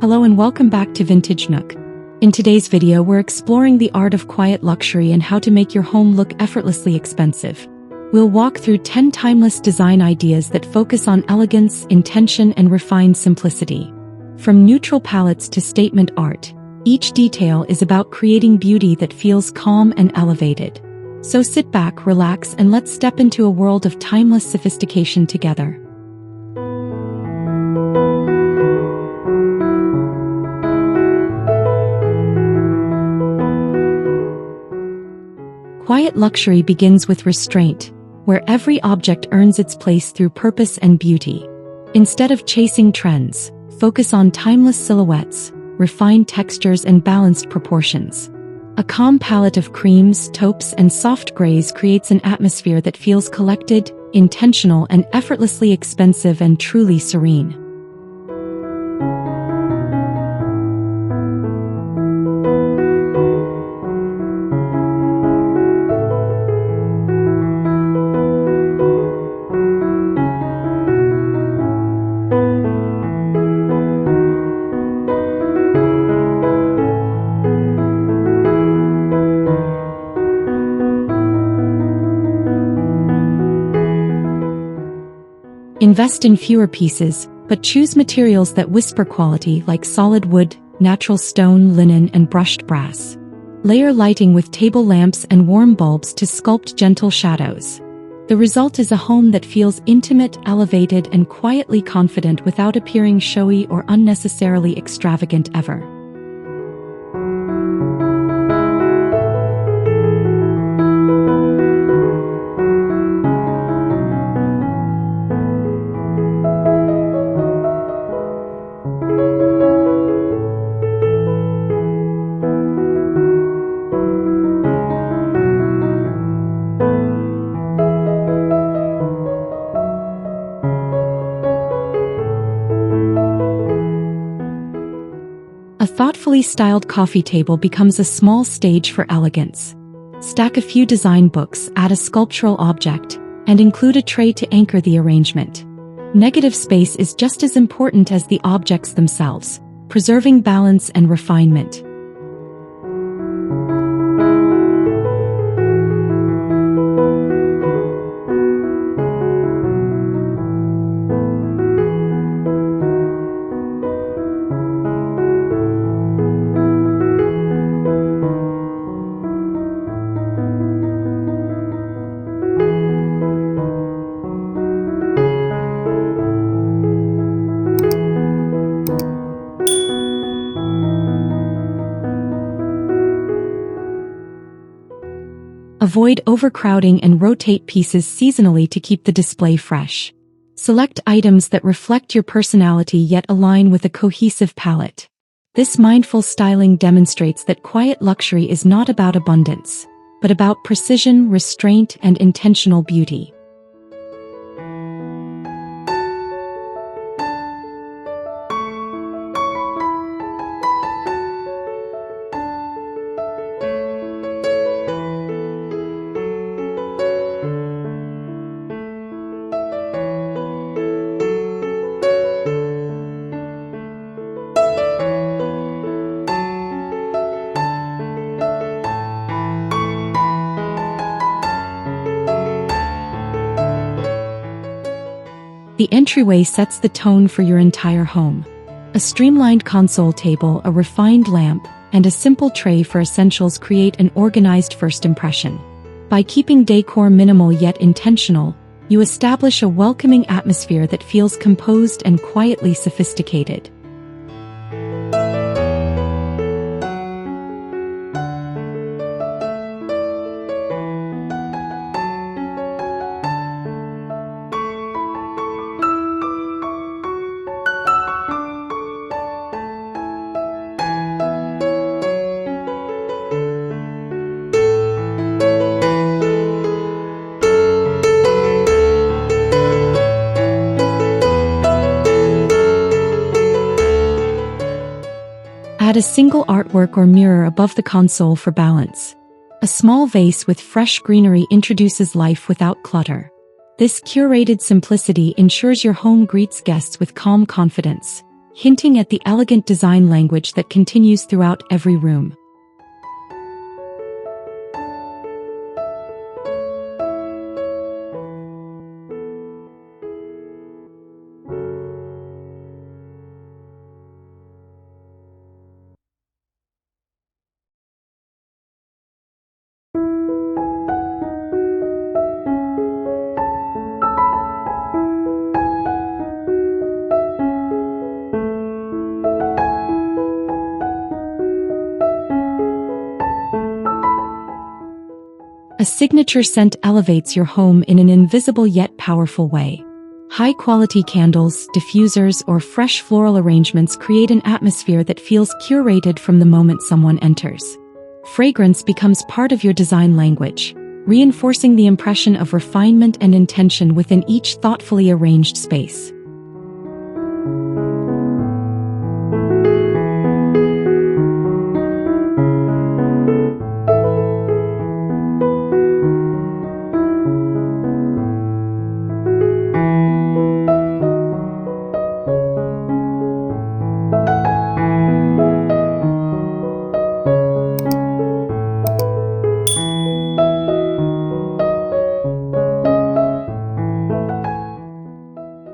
Hello and welcome back to Vintage Nook. In today's video, we're exploring the art of quiet luxury and how to make your home look effortlessly expensive. We'll walk through 10 timeless design ideas that focus on elegance, intention, and refined simplicity. From neutral palettes to statement art, each detail is about creating beauty that feels calm and elevated. So sit back, relax, and let's step into a world of timeless sophistication together. Quiet luxury begins with restraint, where every object earns its place through purpose and beauty. Instead of chasing trends, focus on timeless silhouettes, refined textures, and balanced proportions. A calm palette of creams, taupes, and soft grays creates an atmosphere that feels collected, intentional, and effortlessly expensive and truly serene. Invest in fewer pieces, but choose materials that whisper quality like solid wood, natural stone, linen, and brushed brass. Layer lighting with table lamps and warm bulbs to sculpt gentle shadows. The result is a home that feels intimate, elevated, and quietly confident without appearing showy or unnecessarily extravagant ever. A thoughtfully styled coffee table becomes a small stage for elegance. Stack a few design books, add a sculptural object, and include a tray to anchor the arrangement. Negative space is just as important as the objects themselves, preserving balance and refinement. Avoid overcrowding and rotate pieces seasonally to keep the display fresh. Select items that reflect your personality yet align with a cohesive palette. This mindful styling demonstrates that quiet luxury is not about abundance, but about precision, restraint, and intentional beauty. The entryway sets the tone for your entire home. A streamlined console table, a refined lamp, and a simple tray for essentials create an organized first impression. By keeping decor minimal yet intentional, you establish a welcoming atmosphere that feels composed and quietly sophisticated. Add a single artwork or mirror above the console for balance. A small vase with fresh greenery introduces life without clutter. This curated simplicity ensures your home greets guests with calm confidence, hinting at the elegant design language that continues throughout every room. A signature scent elevates your home in an invisible yet powerful way. High-quality candles, diffusers, or fresh floral arrangements create an atmosphere that feels curated from the moment someone enters. Fragrance becomes part of your design language, reinforcing the impression of refinement and intention within each thoughtfully arranged space.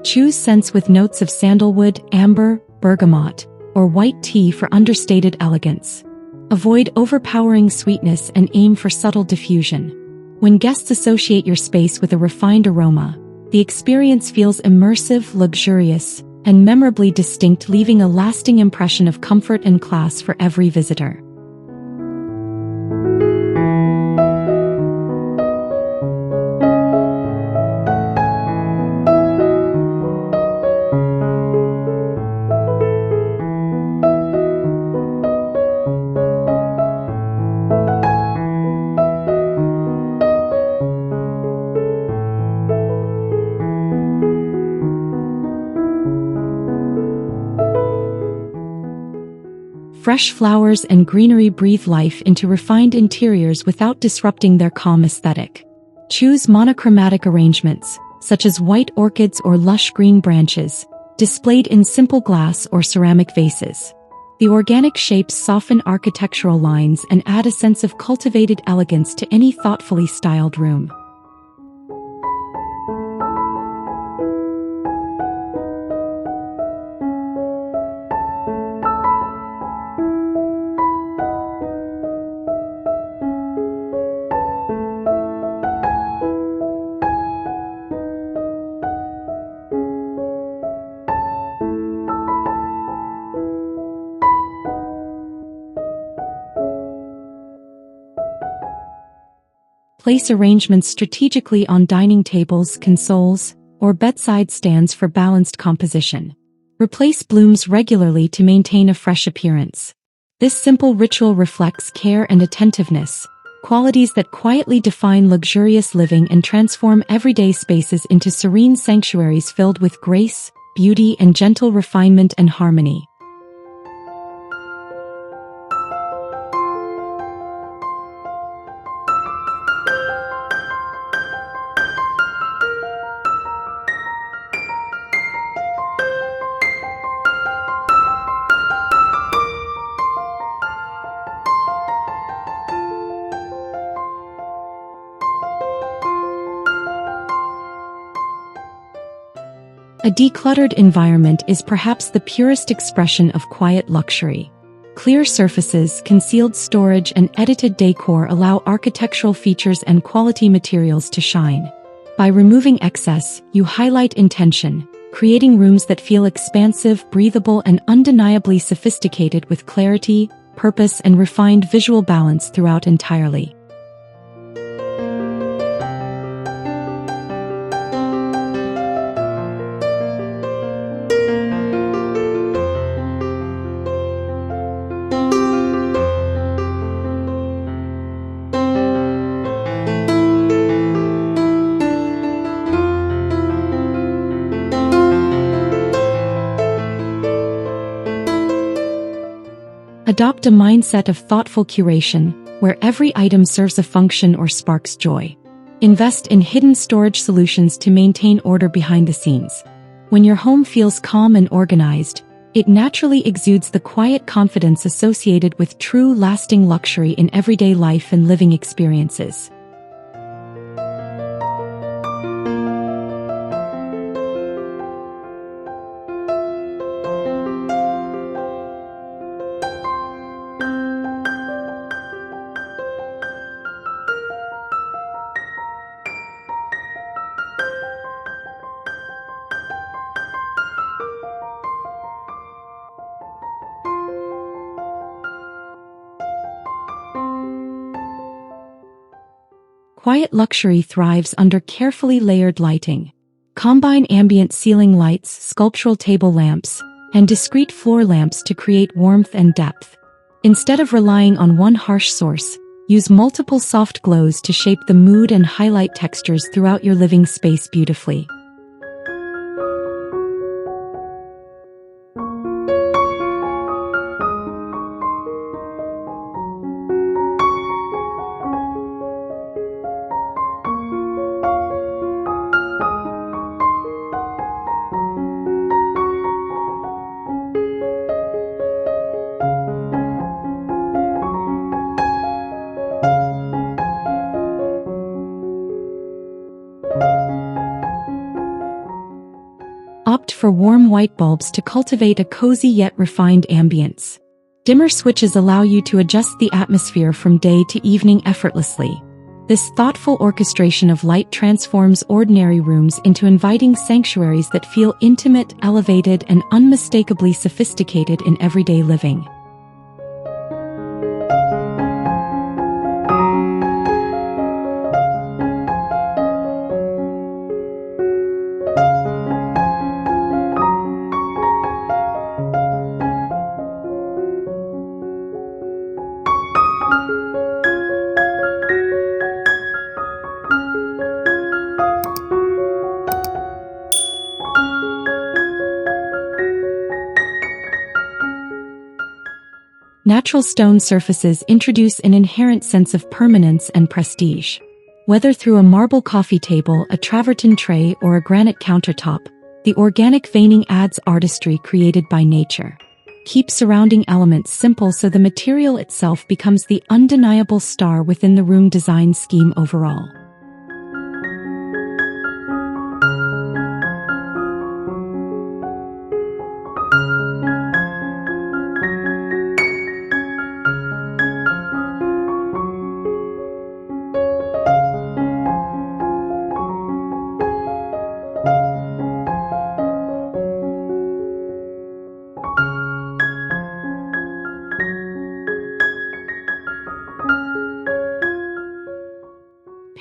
Choose scents with notes of sandalwood, amber, bergamot, or white tea for understated elegance. Avoid overpowering sweetness and aim for subtle diffusion. When guests associate your space with a refined aroma, the experience feels immersive, luxurious, and memorably distinct, leaving a lasting impression of comfort and class for every visitor. Fresh flowers and greenery breathe life into refined interiors without disrupting their calm aesthetic. Choose monochromatic arrangements, such as white orchids or lush green branches, displayed in simple glass or ceramic vases. The organic shapes soften architectural lines and add a sense of cultivated elegance to any thoughtfully styled room. Place arrangements strategically on dining tables, consoles, or bedside stands for balanced composition. Replace blooms regularly to maintain a fresh appearance. This simple ritual reflects care and attentiveness, qualities that quietly define luxurious living and transform everyday spaces into serene sanctuaries filled with grace, beauty, and gentle refinement and harmony. A decluttered environment is perhaps the purest expression of quiet luxury. Clear surfaces, concealed storage, and edited decor allow architectural features and quality materials to shine. By removing excess, you highlight intention, creating rooms that feel expansive, breathable, and undeniably sophisticated, with clarity, purpose, and refined visual balance throughout entirely. Adopt a mindset of thoughtful curation, where every item serves a function or sparks joy. Invest in hidden storage solutions to maintain order behind the scenes. When your home feels calm and organized, It naturally exudes the quiet confidence associated with true lasting luxury in everyday life and living experiences. Quiet luxury thrives under carefully layered lighting. Combine ambient ceiling lights, sculptural table lamps, and discrete floor lamps to create warmth and depth. Instead of relying on one harsh source, use multiple soft glows to shape the mood and highlight textures throughout your living space beautifully. Opt for warm white bulbs to cultivate a cozy yet refined ambience. Dimmer switches allow you to adjust the atmosphere from day to evening effortlessly. This thoughtful orchestration of light transforms ordinary rooms into inviting sanctuaries that feel intimate, elevated, and unmistakably sophisticated in everyday living. Natural stone surfaces introduce an inherent sense of permanence and prestige. Whether through a marble coffee table, a travertine tray, or a granite countertop, the organic veining adds artistry created by nature. Keep surrounding elements simple so the material itself becomes the undeniable star within the room design scheme overall.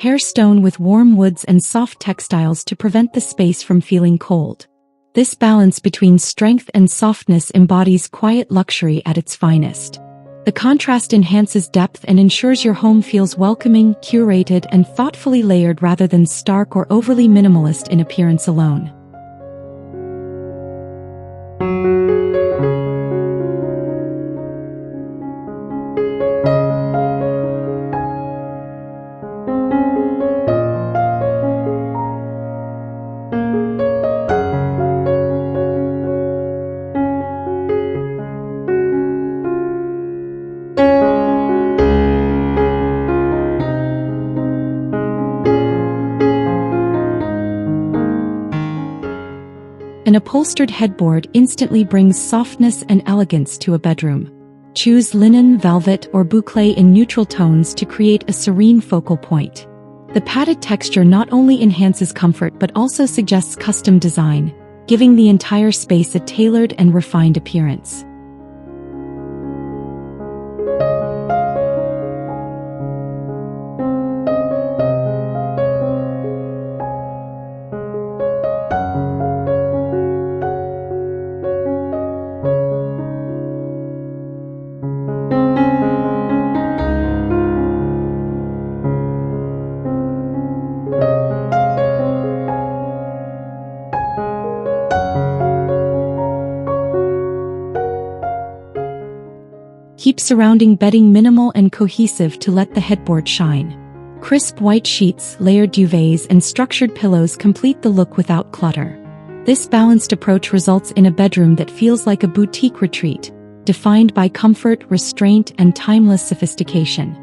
Pair stone with warm woods and soft textiles to prevent the space from feeling cold. This balance between strength and softness embodies quiet luxury at its finest. The contrast enhances depth and ensures your home feels welcoming, curated, and thoughtfully layered rather than stark or overly minimalist in appearance alone. An upholstered headboard instantly brings softness and elegance to a bedroom. Choose linen, velvet, or boucle in neutral tones to create a serene focal point. The padded texture not only enhances comfort but also suggests custom design, giving the entire space a tailored and refined appearance. Keep surrounding bedding minimal and cohesive to let the headboard shine. Crisp white sheets, layered duvets, and structured pillows complete the look without clutter. This balanced approach results in a bedroom that feels like a boutique retreat, defined by comfort, restraint, and timeless sophistication.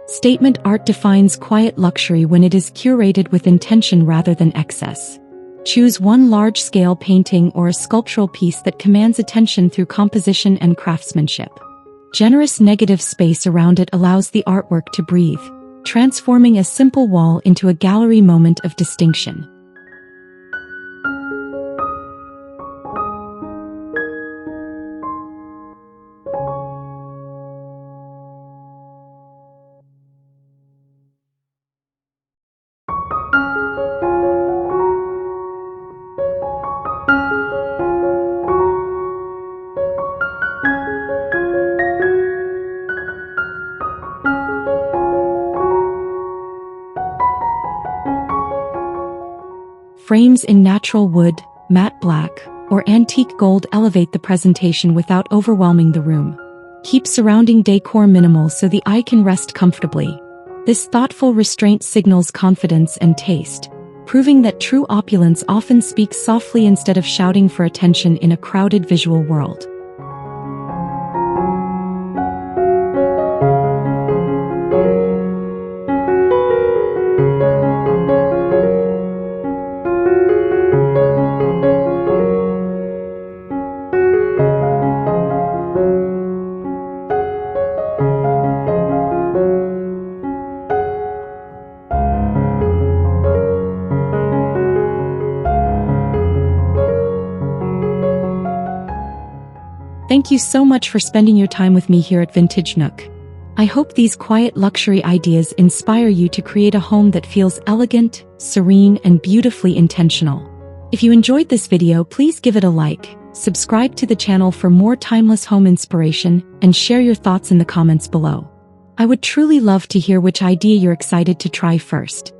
Statement art defines quiet luxury when it is curated with intention rather than excess. Choose one large-scale painting or a sculptural piece that commands attention through composition and craftsmanship. Generous negative space around it allows the artwork to breathe, transforming a simple wall into a gallery moment of distinction. Frames in natural wood, matte black, or antique gold elevate the presentation without overwhelming the room. Keep surrounding decor minimal so the eye can rest comfortably. This thoughtful restraint signals confidence and taste, proving that true opulence often speaks softly instead of shouting for attention in a crowded visual world. Thank you so much for spending your time with me here at Vintage Nook. I hope these quiet luxury ideas inspire you to create a home that feels elegant, serene, and beautifully intentional. If you enjoyed this video, please give it a like, subscribe to the channel for more timeless home inspiration, and share your thoughts in the comments below. I would truly love to hear which idea you're excited to try first.